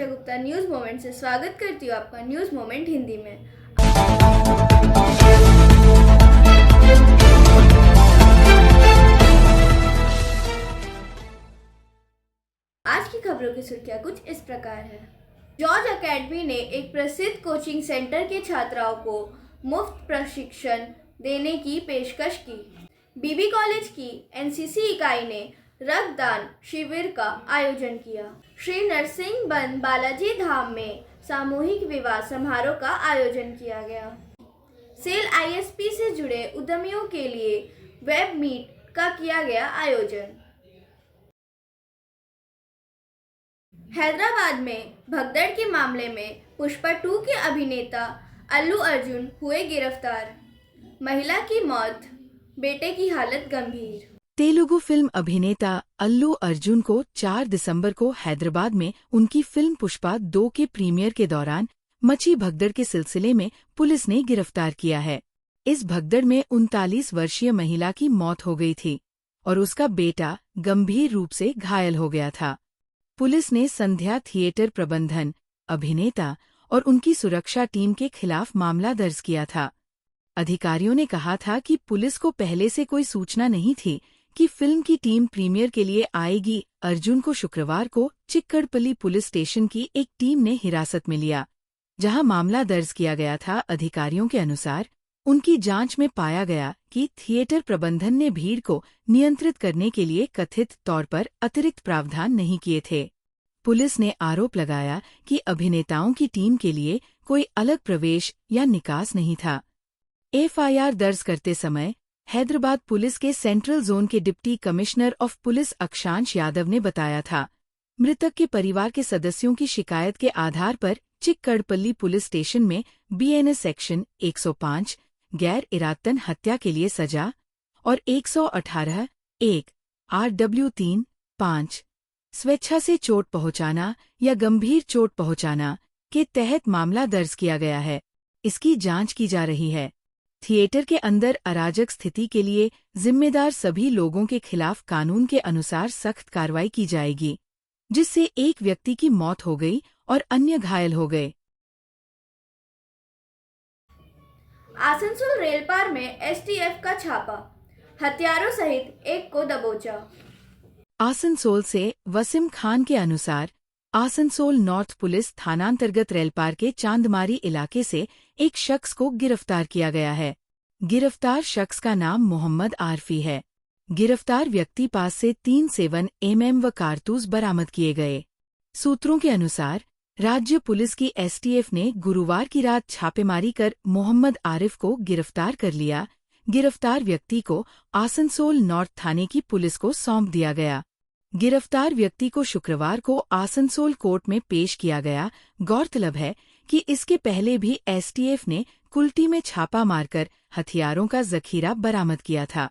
वर्षा Gupta news moment से स्वागत करती हूँ आपका न्यूज़ मोमेंट हिंदी में। आज की खबरों की सुर्खियाँ कुछ इस प्रकार है। जॉर्ज अकेडमी ने एक प्रसिद्ध कोचिंग सेंटर के छात्राओं को मुफ्त प्रशिक्षण देने की पेशकश की। बीबी कॉलेज की एनसीसी इकाई ने रक्तदान शिविर का आयोजन किया। श्री नरसिंह बन बालाजी धाम में सामूहिक विवाह समारोह का आयोजन किया गया। सेल आईएसपी से जुड़े उद्यमियों के लिए वेब मीट का किया गया आयोजन। हैदराबाद में भगदड़ के मामले में पुष्पा 2 के अभिनेता अल्लू अर्जुन हुए गिरफ्तार। महिला की मौत, बेटे की हालत गंभीर। तेलुगु फिल्म अभिनेता अल्लू अर्जुन को 4 दिसंबर को हैदराबाद में उनकी फिल्म पुष्पा 2 के प्रीमियर के दौरान मची भगदड़ के सिलसिले में पुलिस ने गिरफ्तार किया है। इस भगदड़ में 39 वर्षीय महिला की मौत हो गई थी और उसका बेटा गंभीर रूप से घायल हो गया था। पुलिस ने संध्या थिएटर प्रबंधन, अभिनेता और उनकी सुरक्षा टीम के खिलाफ मामला दर्ज किया था। अधिकारियों ने कहा था कि पुलिस को पहले से कोई सूचना नहीं थी कि फिल्म की टीम प्रीमियर के लिए आएगी। अर्जुन को शुक्रवार को चिक्कड़पल्ली पुलिस स्टेशन की एक टीम ने हिरासत में लिया, जहां मामला दर्ज किया गया था। अधिकारियों के अनुसार उनकी जांच में पाया गया कि थिएटर प्रबंधन ने भीड़ को नियंत्रित करने के लिए कथित तौर पर अतिरिक्त प्रावधान नहीं किए थे। पुलिस ने आरोप लगाया कि अभिनेताओं की टीम के लिए कोई अलग प्रवेश या निकास नहीं था। एफआईआर दर्ज करते समय हैदराबाद पुलिस के सेंट्रल जोन के डिप्टी कमिश्नर ऑफ पुलिस अक्षांश यादव ने बताया था, मृतक के परिवार के सदस्यों की शिकायत के आधार पर चिक्कड़पल्ली पुलिस स्टेशन में बीएनएस सेक्शन 105 गैर इरादतन हत्या के लिए सजा और 118(1) आरडब्ल्यू 3(5) स्वेच्छा से चोट पहुंचाना या गंभीर चोट पहुंचाना के तहत मामला दर्ज किया गया है। इसकी जांच की जा रही है। थिएटर के अंदर अराजक स्थिति के लिए जिम्मेदार सभी लोगों के खिलाफ कानून के अनुसार सख्त कार्रवाई की जाएगी, जिससे एक व्यक्ति की मौत हो गई और अन्य घायल हो गए। आसनसोल रेलपार में एसटीएफ का छापा, हथियारों सहित एक को दबोचा। आसनसोल से वसीम खान के अनुसार आसनसोल नॉर्थ पुलिस थानांतर्गत रेलपार के चांदमारी इलाके से एक शख्स को गिरफ्तार किया गया है। गिरफ्तार शख्स का नाम मोहम्मद आरफी है। गिरफ्तार व्यक्ति पास से 3 एमएम व कारतूस बरामद किए गए। सूत्रों के अनुसार राज्य पुलिस की एसटीएफ ने गुरुवार की रात छापेमारी कर मोहम्मद आरिफ को गिरफ्तार कर लिया। गिरफ्तार व्यक्ति को आसनसोल नॉर्थ थाने की पुलिस को सौंप दिया गया। गिरफ्तार व्यक्ति को शुक्रवार को आसनसोल कोर्ट में पेश किया गया। गौरतलब है कि इसके पहले भी एसटीएफ ने कुल्टी में छापा मारकर हथियारों का जखीरा बरामद किया था।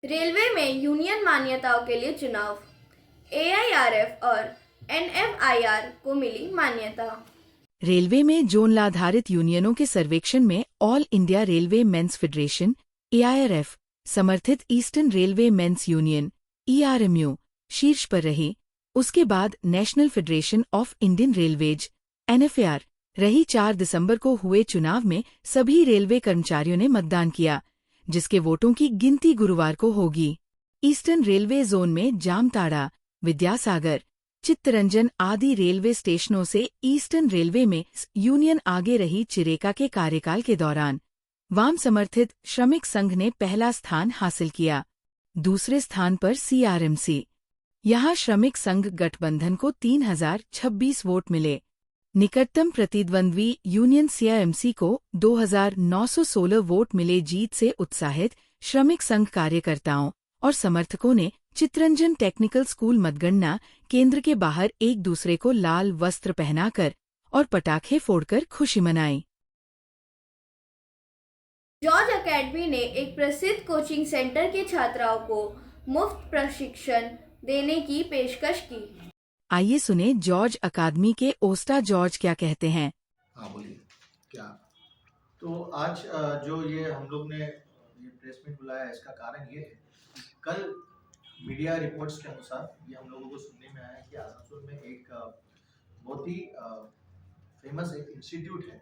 रेलवे में यूनियन मान्यताओं के लिए चुनाव, एआईआरएफ और एनएफआईआर को मिली मान्यता। रेलवे में जोनलाधारित यूनियनों के सर्वेक्षण में all India railway men's federation AIRF समर्थित eastern railway men's union ERMU शीर्ष पर रही। उसके बाद national federation of Indian railways NFAR रही। 4 दिसंबर को हुए चुनाव में सभी रेलवे कर्मचारियों ने मतदान किया, जिसके वोटों की गिनती गुरुवार को होगी। ईस्टर्न रेलवे जोन में जामताड़ा, विद्यासागर, चित्तरंजन आदि रेलवे स्टेशनों से ईस्टर्न रेलवे में यूनियन आगे रही। चिरेका के कार्यकाल के दौरान वाम समर्थित श्रमिक संघ ने पहला स्थान हासिल किया। दूसरे स्थान पर सीआरएमसी। यहां श्रमिक संघ गठबंधन को 3026 वोट मिले। निकटतम प्रतिद्वंद्वी यूनियन सीआरएमसी को 2916 वोट मिले। जीत से उत्साहित श्रमिक संघ कार्यकर्ताओं और समर्थकों ने चित्तरंजन टेक्निकल स्कूल मतगणना केंद्र के बाहर एक दूसरे को लाल वस्त्र पहनाकर और पटाखे फोड़कर खुशी मनाई। जॉर्ज अकेडमी ने एक प्रसिद्ध कोचिंग सेंटर के छात्राओं को मुफ्त प्रशिक्षण देने की पेशकश की। आइए सुने जॉर्ज अकादमी के ओस्टा जॉर्ज क्या कहते हैं। हाँ बोलिए क्या। तो आज जो ये हम लोग ने ये प्रेस मीट बुलाया, इसका कारण ये है कि कल मीडिया रिपोर्ट्स के अनुसार ये हम लोगों को सुनने में आया कि आसनसोल में एक बहुत ही फेमस एक इंस्टीट्यूट है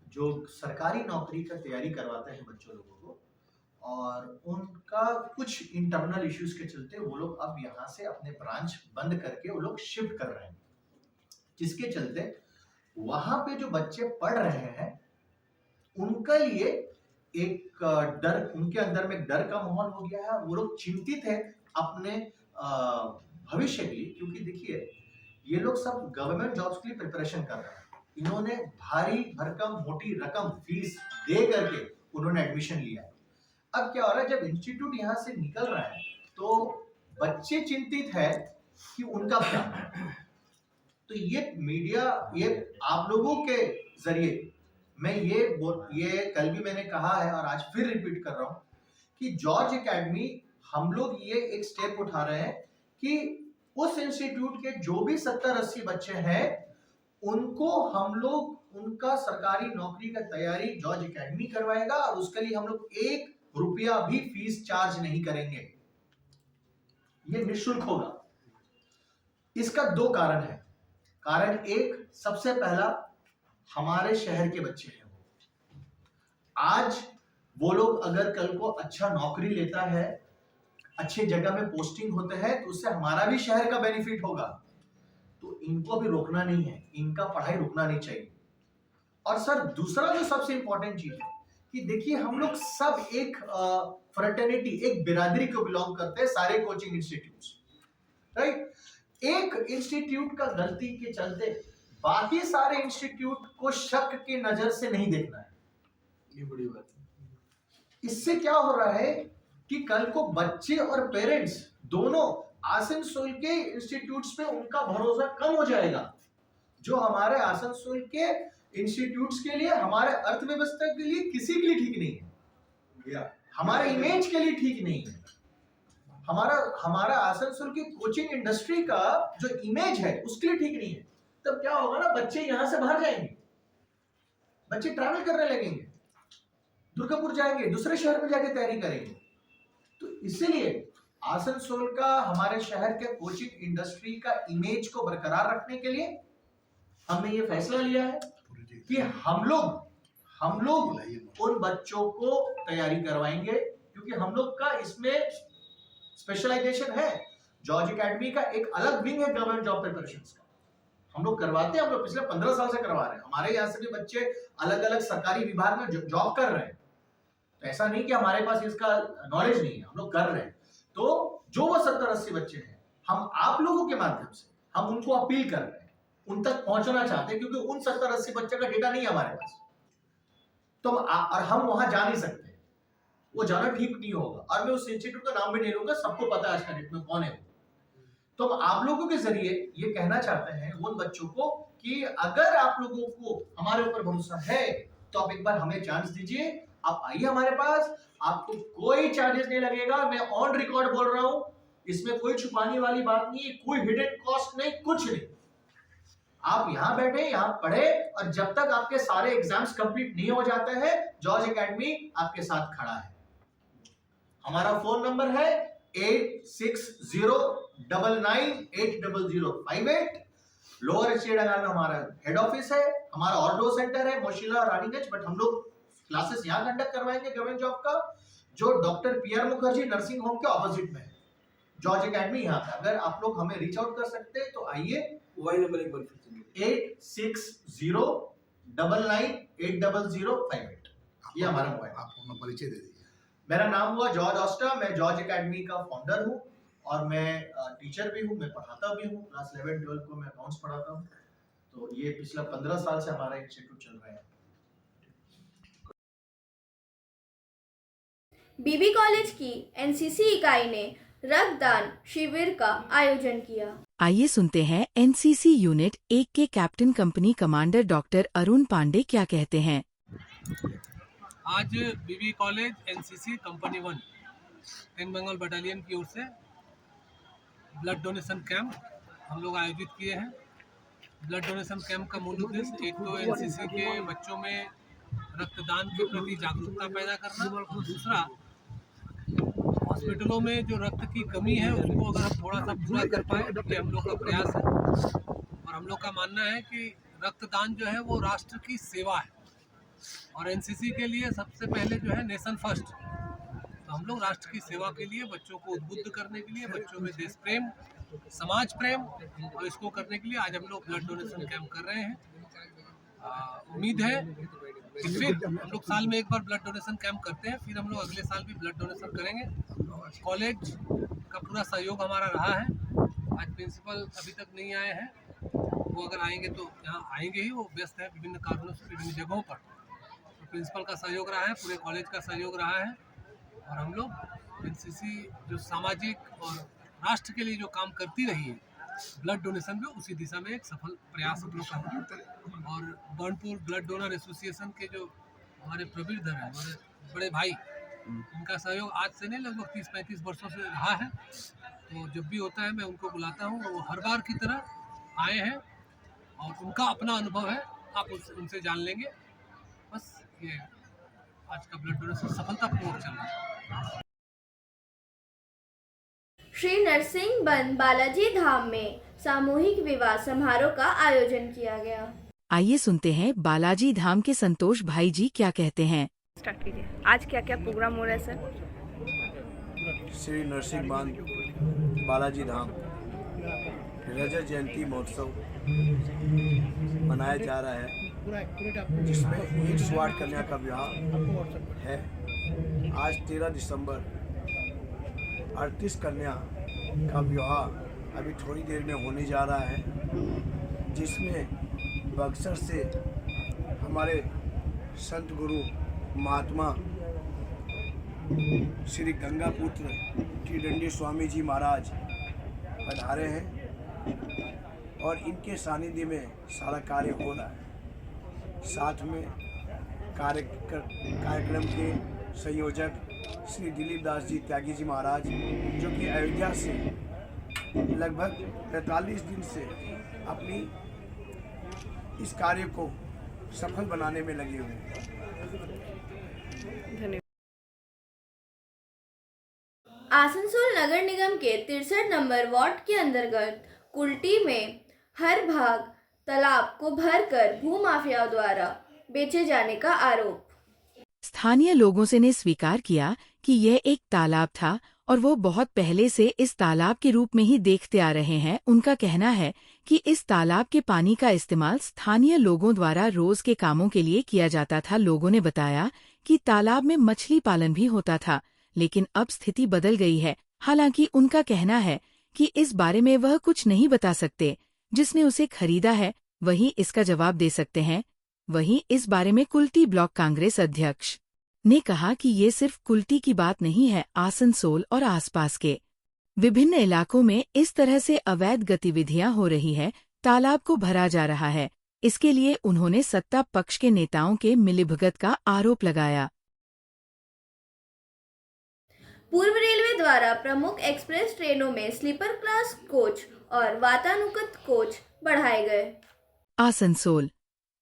जो सरकारी नौकरी का तैयारी करवाते हैं बच्चों लोगों को, और उनका कुछ इंटरनल इश्यूज के चलते वो लोग अब यहाँ से अपने ब्रांच बंद करके वो लोग शिफ्ट कर रहे हैं, जिसके चलते वहां पे जो बच्चे पढ़ रहे हैं उनके लिए एक डर, उनके अंदर में एक डर का माहौल हो गया है। वो लोग चिंतित है अपने भविष्य के लिए, क्योंकि देखिए ये लोग सब गवर्नमेंट जॉब्स के लिए प्रिपरेशन कर रहे हैं। इन्होंने भारी भरकम मोटी रकम फीस दे करके उन्होंने एडमिशन लिया है। अब क्या हो रहा है, जब इंस्टीट्यूट यहाँ से निकल रहा है तो बच्चे चिंतित है कि उनका क्या है। तो ये मीडिया, ये आप लोगों के जरिए मैं ये कल भी मैंने कहा है और आज फिर रिपीट कर रहा हूँ कि जॉर्ज एकेडमी हम लोग ये एक स्टेप उठा रहे हैं कि उस इंस्टीट्यूट के जो भी 70-80 बच्चे हैं उनको हम लोग उनका सरकारी नौकरी का तैयारी जॉर्ज एकेडमी करवाएगा, और उसके लिए हम लोग 1 रुपया भी फीस चार्ज नहीं करेंगे, ये निःशुल्क होगा। इसका 2 कारण है। कारण एक, सबसे पहला, हमारे शहर के बच्चे हैं वो, आज वो लोग अगर कल को अच्छा नौकरी लेता है, अच्छी जगह में पोस्टिंग होते हैं, तो उससे हमारा भी शहर का बेनिफिट होगा। तो इनको भी रोकना नहीं है, इनका पढ़ाई रुकना नहीं चाहिए। और सर दूसरा जो सबसे इंपॉर्टेंट चीज है कि देखिए हम लोग सब एक फ्रेटर्निटी, एक बिरादरी को बिलोंग करते हैं, सारे कोचिंग इंस्टीट्यूट्स, राइट। एक इंस्टीट्यूट का गलती के चलते बाकी सारे इंस्टीट्यूट को शक की नजर से नहीं देखना है, ये बड़ी बात है। इससे क्या हो रहा है कि कल को बच्चे और पेरेंट्स दोनों आसनसोल के इंस्टीट्यूट्स पे उनका भरोसा कम हो जाएगा, जो हमारे आसनसोल के इंस्टीट्यूट्स के लिए, हमारे अर्थव्यवस्था के लिए, किसी के लिए ठीक नहीं है, हमारे इमेज के लिए ठीक नहीं है, हमारा आसनसोल की कोचिंग इंडस्ट्री का जो इमेज है उसके लिए ठीक नहीं है। तब क्या होगा ना, बच्चे यहां से बाहर जाएंगे, बच्चे ट्रैवल करने लगेंगे, दुर्गापुर जाएंगे, दूसरे शहर में जाके तैयारी करेंगे। तो इसीलिए आसनसोल का, हमारे शहर के कोचिंग इंडस्ट्री का इमेज को बरकरार रखने के लिए हमने ये फैसला लिया है कि हम लोग उन बच्चों को तैयारी करवाएंगे, क्योंकि हम लोग का इसमें स्पेशलाइजेशन है। जॉर्ज एकेडमी का एक अलग विंग है गवर्नमेंट जॉब प्रिपरेशन का, हम लोग करवाते हैं, हम लोग पिछले 15 साल से करवा रहे हैं। हमारे यहाँ से भी बच्चे अलग अलग सरकारी विभाग में जॉब कर रहे हैं, तो ऐसा नहीं कि हमारे पास इसका नॉलेज नहीं है, हम लोग कर रहे हैं। तो जो वो 70-80 बच्चे हैं, हम आप लोगों के माध्यम से हम उनको अपील कर रहे हैं, उन तक पहुंचना चाहते हैं, क्योंकि उन 70-80 बच्चे का डेटा नहीं है हमारे पास, तो और हम वहां जा नहीं सकते, वो जाना ठीक नहीं होगा। और मैं उस इंस्टीट्यूट का नाम भी नहीं लूंगा, सबको पता है आज का डेट में कौन है वो। तो हम आप लोगों के जरिए ये कहना चाहते हैं उन बच्चों को कि अगर आप लोगों को हमारे ऊपर भरोसा है तो आप एक बार हमें चांस दीजिए, आप आइए हमारे पास, आपको कोई चार्जेस नहीं लगेगा। मैं ऑन रिकॉर्ड बोल रहा हूं, इसमें कोई छुपाने वाली बात नहीं है, कोई हिडन कॉस्ट नहीं, कुछ नहीं। आप यहाँ बैठे, यहाँ पढ़े, और जब तक आपके सारे एग्जाम्स कंप्लीट नहीं हो जाते हैं, जॉर्ज एकेडमी आपके साथ खड़ा है। हमारा फोन नंबर है 8609980058। लोअर एचडीएडआर में हमारा हेड ऑफिस है, हमारा ऑर्डो सेंटर है मोशिला रानीगंज, बट हम लोग क्लासेस यहाँ कंडक्ट करवाएंगे गवर्नमेंट जॉब का, जो doctor PR Mukherjee nursing home के ऑपोजिट में है, जॉर्ज एकेडमी यहाँ पे। अगर आप लोग हमें रीच आउट कर सकते हैं तो आइए। मोबाइल नंबर एक बार 8609980058, ये हमारा मोबाइल। आप अपना परिचय दे दीजिए। मेरा नाम हुआ जॉर्ज ऑस्टा, मैं जॉर्ज एकेडमी का फाउंडर हूँ, और मैं टीचर भी हूँ, मैं पढ़ाता भी हूँ। क्लास 11-12 को मैं अकाउंट्स पढ़ाता हूँ। तो ये पिछला 15 साल से हमारा इंस्टीट्यूट चल रहा है। बीबी कॉलेज की एनसीसी इकाई ने रक्तदान शिविर का आयोजन किया। आइए सुनते हैं एनसीसी यूनिट 1 के captain company commander doctor Arun Pandey क्या कहते हैं। आज BB college NCC company 1 ten Bengal battalion की ओर से ब्लड डोनेशन कैंप हम लोग आयोजित किए हैं। ब्लड डोनेशन कैंप का मूल उद्देश्य एक तो एनसीसी के बच्चों में रक्तदान के प्रति जागरूकता पैदा करना, और दूसरा हॉस्पिटलों में जो रक्त की कमी है उसको अगर हम थोड़ा सा पूरा कर पाए, ये हम लोग का प्रयास है। और हम लोग का मानना है कि रक्तदान जो है वो राष्ट्र की सेवा है, और एनसीसी के लिए सबसे पहले जो है नेशन फर्स्ट। तो हम लोग राष्ट्र की सेवा के लिए, बच्चों को उद्बुद्ध करने के लिए, बच्चों में देश प्रेम, समाज प्रेम, और इसको करने के लिए आज हम लोग ब्लड डोनेशन कैंप कर रहे हैं। उम्मीद है कि फिर हम लोग साल में एक बार ब्लड डोनेशन कैंप करते हैं, फिर हम लोग अगले साल भी ब्लड डोनेशन करेंगे। कॉलेज का पूरा सहयोग हमारा रहा है। आज प्रिंसिपल अभी तक नहीं आए हैं, वो अगर आएंगे तो यहाँ आएंगे ही, वो व्यस्त है विभिन्न कारणों से विभिन्न जगहों पर। तो प्रिंसिपल का सहयोग रहा है, पूरे कॉलेज का सहयोग रहा है, और हम लोग एनसीसी जो सामाजिक और राष्ट्र के लिए जो काम करती रही है ब्लड डोनेशन में, उसी दिशा में एक सफल प्रयास हम लोग का है। और बर्नपुर ब्लड डोनर एसोसिएशन के जो हमारे प्रवीण हैं, हमारे बड़े भाई, उनका सहयोग आज से नहीं लगभग 30-35 वर्षों से रहा है। तो जब भी होता है मैं उनको बुलाता हूँ, वो हर बार की तरह आए हैं, और उनका अपना अनुभव है, आप उनसे जान लेंगे। बस ये आज का ब्लड डोनेशन सफलतापूर्वक चल रहा है। श्री नरसिंह बालाजी धाम में सामूहिक विवाह समारोह का आयोजन किया गया। आइए सुनते हैं बालाजी धाम के संतोष भाई जी क्या कहते हैं। स्टार्ट कीजिए। आज क्या क्या प्रोग्राम हो रहा है सर? श्री नरसिंह बालाजी धाम रजत जयंती महोत्सव मनाया जा रहा है, जिसमें 108 कन्या का विवाह है। आज 13 दिसंबर 38 कन्या का विवाह अभी थोड़ी देर में होने जा रहा है, जिसमें बक्सर से हमारे संत गुरु महात्मा श्री गंगापुत्र टीडंडी स्वामी जी महाराज पधारे हैं, और इनके सानिध्य में सारा कार्य हो रहा है। साथ में कार्यक्रम के संयोजक श्री दिलीप दास जी त्यागी जी महाराज, जो कि अयोध्या से लगभग 45 दिन से अपनी इस कार्य को सफल बनाने में लगे हुए हैं। धन्यवाद। आसनसोल नगर निगम के 63 नंबर वार्ड के अंतर्गत कुल्टी में हर भाग तालाब को भरकर भूमाफियाओं द्वारा बेचे जाने का आरोप। स्थानीय लोगों से ने स्वीकार किया कि यह एक तालाब था और वो बहुत पहले से इस तालाब के रूप में ही देखते आ रहे हैं। उनका कहना है कि इस तालाब के पानी का इस्तेमाल स्थानीय लोगों द्वारा रोज के कामों के लिए किया जाता था। लोगों ने बताया कि तालाब में मछली पालन भी होता था, लेकिन अब स्थिति बदल गई है। हालांकि उनका कहना है कि इस बारे में वह कुछ नहीं बता सकते। जिसने उसे खरीदा है वही इसका जवाब दे सकते हैं। वहीं इस बारे में कुल्टी ब्लॉक कांग्रेस अध्यक्ष ने कहा कि ये सिर्फ कुल्टी की बात नहीं है, आसनसोल और आसपास के विभिन्न इलाकों में इस तरह से अवैध गतिविधियां हो रही है। तालाब को भरा जा रहा है। इसके लिए उन्होंने सत्ता पक्ष के नेताओं के मिलीभगत का आरोप लगाया। पूर्व रेलवे द्वारा प्रमुख एक्सप्रेस ट्रेनों में स्लीपर क्लास कोच और वातानुकूलित कोच बढ़ाए गए। आसनसोल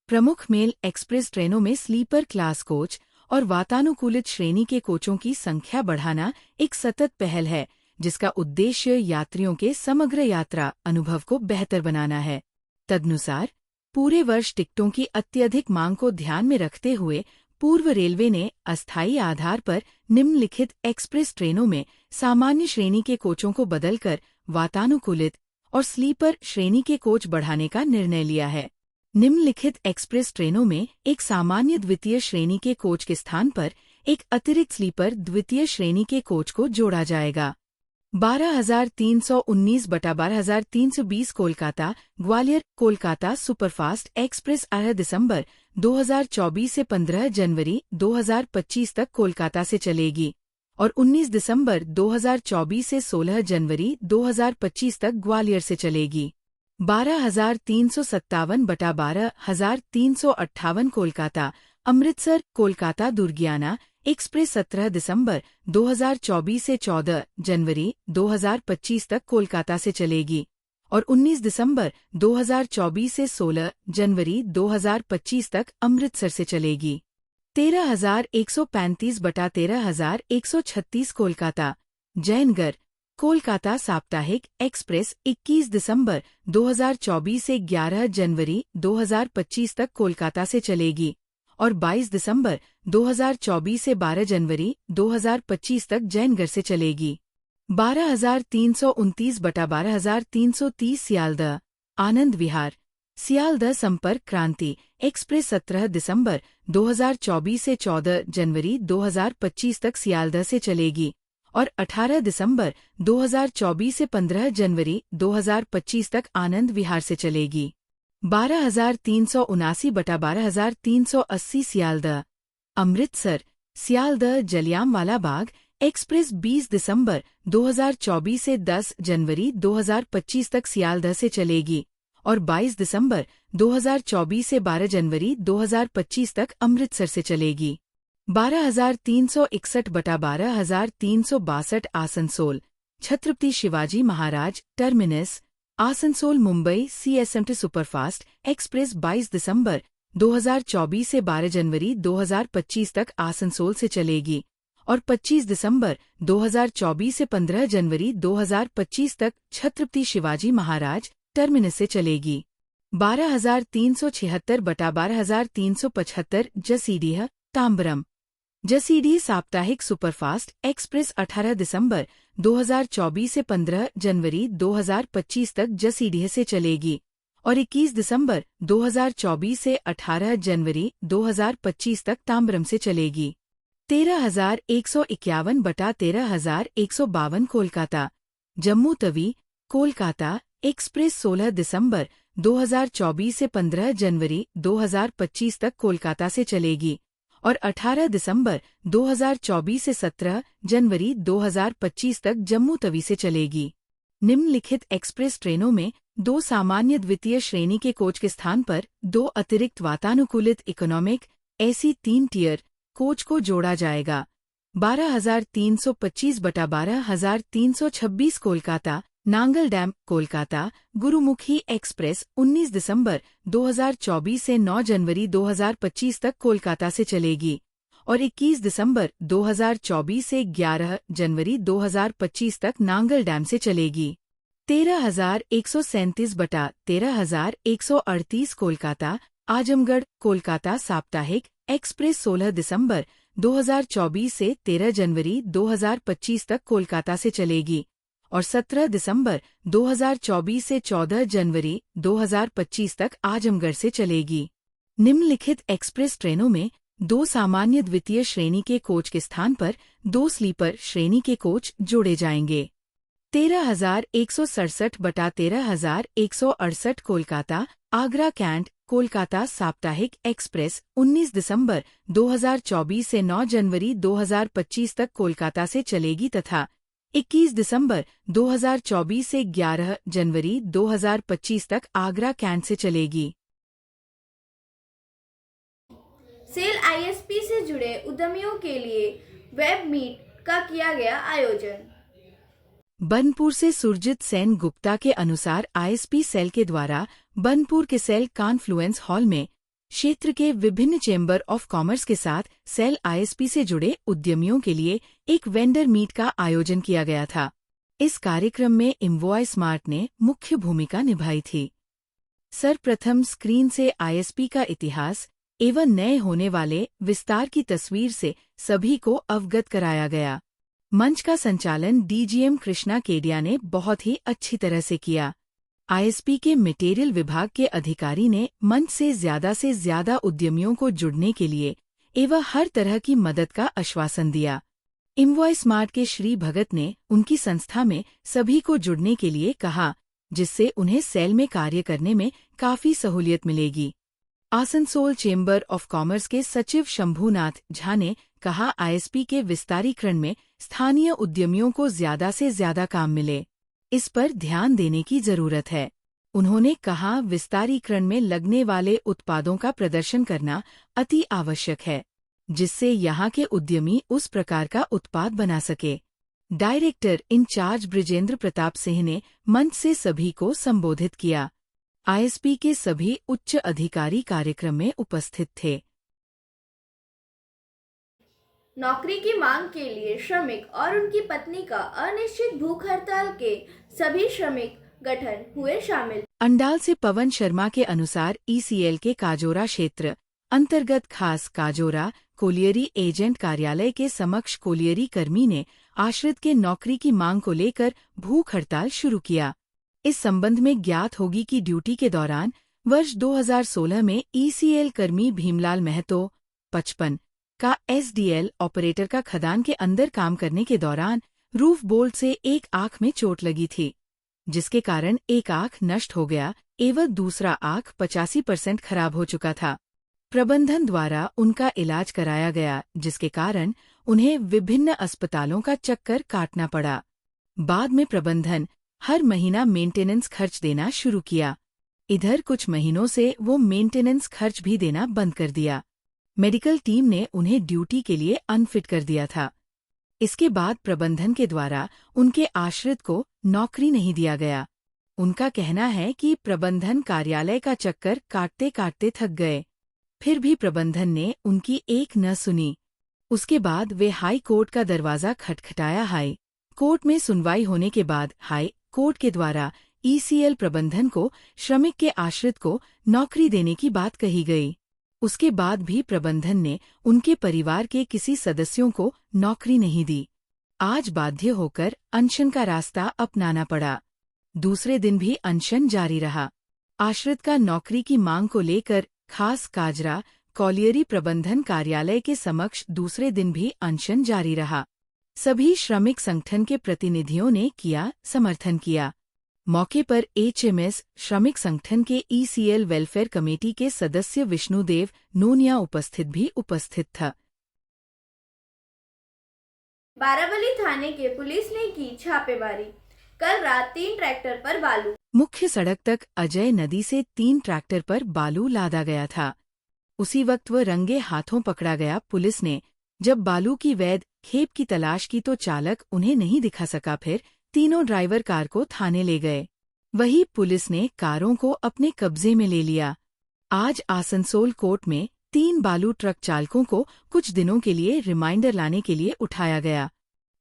प्रमुख मेल एक्सप्रेस ट्रेनों में स्लीपर क्लास कोच और वातानुकूलित श्रेणी के कोचों की संख्या बढ़ाना एक सतत पहल है, जिसका उद्देश्य यात्रियों के समग्र यात्रा अनुभव को बेहतर बनाना है। तदनुसार पूरे वर्ष टिकटों की अत्यधिक मांग को ध्यान में रखते हुए पूर्व रेलवे ने अस्थायी आधार पर निम्नलिखित एक्सप्रेस ट्रेनों में सामान्य श्रेणी के कोचों को बदलकर वातानुकूलित और स्लीपर श्रेणी के कोच बढ़ाने का निर्णय लिया है। निम्नलिखित एक्सप्रेस ट्रेनों में एक सामान्य द्वितीय श्रेणी के कोच के स्थान पर एक अतिरिक्त स्लीपर द्वितीय श्रेणी के कोच को जोड़ा जाएगा। 12,319 बटा 12,320 कोलकाता ग्वालियर कोलकाता सुपरफास्ट एक्सप्रेस 18 दिसंबर 2024 से 15 जनवरी 2025 तक कोलकाता से चलेगी और 19 दिसंबर 2024 से 16 जनवरी 2025 तक ग्वालियर से चलेगी। 12,357 बटा 12,358 कोलकाता अमृतसर कोलकाता दुर्गियाना एक्सप्रेस 17 दिसंबर 2024 से 14 जनवरी 2025 तक कोलकाता से चलेगी और 19 दिसंबर 2024 से 16 जनवरी 2025 तक अमृतसर से चलेगी। 13,135 बटा 13,136 कोलकाता जयनगर कोलकाता साप्ताहिक एक्सप्रेस 21 दिसंबर 2024 से 11 जनवरी 2025 तक कोलकाता से चलेगी और 22 दिसंबर 2024 से 12 जनवरी 2025 तक जयनगर से चलेगी। 12,329 बटा 12,330 सियालदह आनंद विहार सियालदह संपर्क क्रांति एक्सप्रेस 17 दिसंबर 2024 से 14 जनवरी 2025 तक सियालदह से चलेगी और 18 दिसंबर 2024 से 15 जनवरी 2025 तक आनंद विहार से चलेगी। 12,379 बटा 12,380 सियालदह अमृतसर सियालदह जलियांवाला बाग एक्सप्रेस 20 दिसंबर 2024 से 10 जनवरी 2025 तक सियालदह से चलेगी और 22 दिसंबर 2024 से 12 जनवरी 2025 तक अमृतसर से चलेगी। 12,361 बटा 12,362 Asansol Chhatrapati Shivaji Maharaj terminus Asansol Mumbai CSMT superfast express 22 दिसंबर 2024 से 12 जनवरी 2025 तक आसनसोल से चलेगी और 25 दिसंबर 2024 से 15 जनवरी 2025 तक छत्रपति शिवाजी महाराज टर्मिनस से चलेगी। 12,376 बटा 12,375 जसीडीह तांबरम जसीडीह साप्ताहिक सुपरफास्ट एक्सप्रेस 18 दिसंबर 2024 से 15 जनवरी 2025 तक जसीडीह से चलेगी और 21 दिसंबर 2024 से 18 जनवरी 2025 तक तांबरम से चलेगी। 13,151 बटा 13,152 कोलकाता जम्मू तवी कोलकाता एक्सप्रेस 16 दिसंबर 2024 से 15 जनवरी 2025 तक कोलकाता से चलेगी और 18 दिसंबर 2024 से 17 जनवरी 2025 तक जम्मू तवी से चलेगी। निम्नलिखित एक्सप्रेस ट्रेनों में 2 सामान्य द्वितीय श्रेणी के कोच के स्थान पर 2 अतिरिक्त वातानुकूलित इकोनॉमिक AC 3 टियर कोच को जोड़ा जाएगा। 12,325 बटा 12,326 कोलकाता नांगल डैम कोलकाता गुरुमुखी एक्सप्रेस 19 दिसंबर 2024 से 9 जनवरी 2025 तक कोलकाता से चलेगी और 21 दिसंबर 2024 से 11 जनवरी 2025 तक नांगल डैम से चलेगी। 13,137 बटा 13,138 कोलकाता आजमगढ़ कोलकाता साप्ताहिक एक्सप्रेस 16 दिसंबर 2024 से 13 जनवरी 2025 तक कोलकाता से चलेगी और 17 दिसंबर 2024 से 14 जनवरी 2025 तक आजमगढ़ से चलेगी। निम्नलिखित एक्सप्रेस ट्रेनों में 2 सामान्य द्वितीय श्रेणी के कोच के स्थान पर 2 स्लीपर श्रेणी के कोच जोड़े जाएंगे। 13,167 बटा 13,168 कोलकाता आगरा कैंट कोलकाता साप्ताहिक एक्सप्रेस 19 दिसंबर 2024 से 9 जनवरी 2025 तक कोलकाता से चलेगी तथा 21 दिसंबर 2024 से 11 जनवरी 2025 तक आगरा कैंट से चलेगी। सेल ISP से जुड़े उद्यमियों के लिए वेब मीट का किया गया आयोजन। बनपुर से सुरजित सेन गुप्ता के अनुसार ISP सेल के द्वारा बनपुर के सेल कॉन्फ्लुएंस हॉल में क्षेत्र के विभिन्न चेंबर ऑफ कॉमर्स के साथ सेल ISP से जुड़े उद्यमियों के लिए एक वेंडर मीट का आयोजन किया गया था। इस कार्यक्रम में इनवॉइस स्मार्ट ने मुख्य भूमिका निभाई थी। सर्वप्रथम स्क्रीन से ISP का इतिहास एवं नए होने वाले विस्तार की तस्वीर से सभी को अवगत कराया गया। मंच का संचालन DGM कृष्णा केडिया ने बहुत ही अच्छी तरह से किया। ISP के मटेरियल विभाग के अधिकारी ने मंच से ज्यादा उद्यमियों को जुड़ने के लिए एवं हर तरह की मदद का आश्वासन दिया। इनवॉइस स्मार्ट के श्री भगत ने उनकी संस्था में सभी को जुड़ने के लिए कहा, जिससे उन्हें सेल में कार्य करने में काफी सहूलियत मिलेगी। आसनसोल चेंबर ऑफ कॉमर्स के सचिव शंभूनाथ झा ने कहा, ISP के विस्तारीकरण में स्थानीय उद्यमियों को ज्यादा से ज्यादा काम मिले, इस पर ध्यान देने की जरूरत है। उन्होंने कहा, विस्तारीकरण में लगने वाले उत्पादों का प्रदर्शन करना अति आवश्यक है, जिससे यहाँ के उद्यमी उस प्रकार का उत्पाद बना सके। डायरेक्टर इंचार्ज ब्रिजेंद्र प्रताप सिंह ने मंच से सभी को संबोधित किया। ISP के सभी उच्च अधिकारी कार्यक्रम में उपस्थित थे। नौकरी की मांग के लिए श्रमिक और उनकी पत्नी का अनिश्चित भूख हड़ताल के सभी श्रमिक गठन हुए शामिल। अंडाल से पवन शर्मा के अनुसार ईसीएल के काजोरा क्षेत्र अंतर्गत खास काजोरा कोलियरी एजेंट कार्यालय के समक्ष कोलियरी कर्मी ने आश्रित के नौकरी की मांग को लेकर भूख हड़ताल शुरू किया। इस संबंध में ज्ञात होगी कि ड्यूटी के दौरान वर्ष 2016 में ईसीएल कर्मी भीमलाल महतो 55 का एसडीएल ऑपरेटर का खदान के अंदर काम करने के दौरान रूफ बोल्ट से एक आंख में चोट लगी थी, जिसके कारण एक आंख नष्ट हो गया एवं दूसरा आंख 85% खराब हो चुका था। प्रबंधन द्वारा उनका इलाज कराया गया, जिसके कारण उन्हें विभिन्न अस्पतालों का चक्कर काटना पड़ा। बाद में प्रबंधन हर महीना मेंटेनेंस खर्च देना शुरू किया। इधर कुछ महीनों से वो मेंटेनेंस खर्च भी देना बंद कर दिया। मेडिकल टीम ने उन्हें ड्यूटी के लिए अनफिट कर दिया था। इसके बाद प्रबंधन के द्वारा उनके आश्रित को नौकरी नहीं दिया गया। उनका कहना है कि प्रबंधन कार्यालय का चक्कर काटते काटते थक गए, फिर भी प्रबंधन ने उनकी एक न सुनी। उसके बाद वे हाई कोर्ट का दरवाजा खटखटाया। हाई कोर्ट में सुनवाई होने के बाद हाई कोर्ट के द्वारा ईसीएल प्रबंधन को श्रमिक के आश्रित को नौकरी देने की बात कही गई। उसके बाद भी प्रबंधन ने उनके परिवार के किसी सदस्यों को नौकरी नहीं दी। आज बाध्य होकर अनशन का रास्ता अपनाना पड़ा। दूसरे दिन भी अनशन जारी रहा। आश्रित का नौकरी की मांग को लेकर खास काजरा कॉलियरी प्रबंधन कार्यालय के समक्ष दूसरे दिन भी अनशन जारी रहा। सभी श्रमिक संगठन के प्रतिनिधियों ने किया समर्थन किया। मौके पर एचएमएस श्रमिक संगठन के ईसीएल वेलफेयर कमेटी के सदस्य विष्णुदेव नोनिया उपस्थित था। बाराबली थाने के पुलिस ने की छापेमारी। कल रात 3 ट्रैक्टर पर बालू। मुख्य सड़क तक अजय नदी से 3 ट्रैक्टर पर बालू लादा गया था। उसी वक्त वह रंगे हाथों पकड़ा गया। पुलिस ने जब बालू की वैध खेप की तलाश की तो चालक उन्हें नहीं दिखा सका। फिर तीनों ड्राइवर कार को थाने ले गए। वही पुलिस ने कारों को अपने कब्जे में ले लिया। आज आसनसोल कोर्ट में 3 बालू ट्रक चालकों को कुछ दिनों के लिए रिमाइंडर लाने के लिए उठाया गया।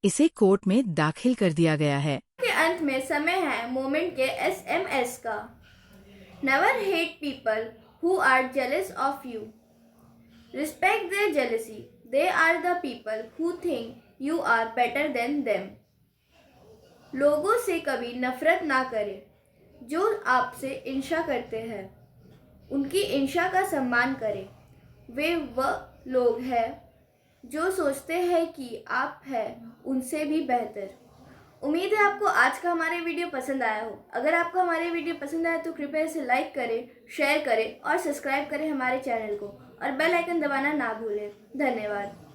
इसे कोर्ट में दाखिल कर दिया गया है। के अंत में समय है मोमेंट के एसएमएस का। Never hate people who are jealous of you, respect their jealousy, they are the people who think you are better than them. लोगों से कभी नफरत ना करें जो आपसे ईर्ष्या करते हैं, उनकी ईर्ष्या का सम्मान करें। वे वह लोग हैं जो सोचते हैं कि आप हैं उनसे भी बेहतर। उम्मीद है आपको आज का हमारे वीडियो पसंद आया हो। अगर आपको हमारे वीडियो पसंद आया तो कृपया इसे लाइक करें, शेयर करें और सब्सक्राइब करें हमारे चैनल को, और बेल आइकन दबाना ना भूलें। धन्यवाद।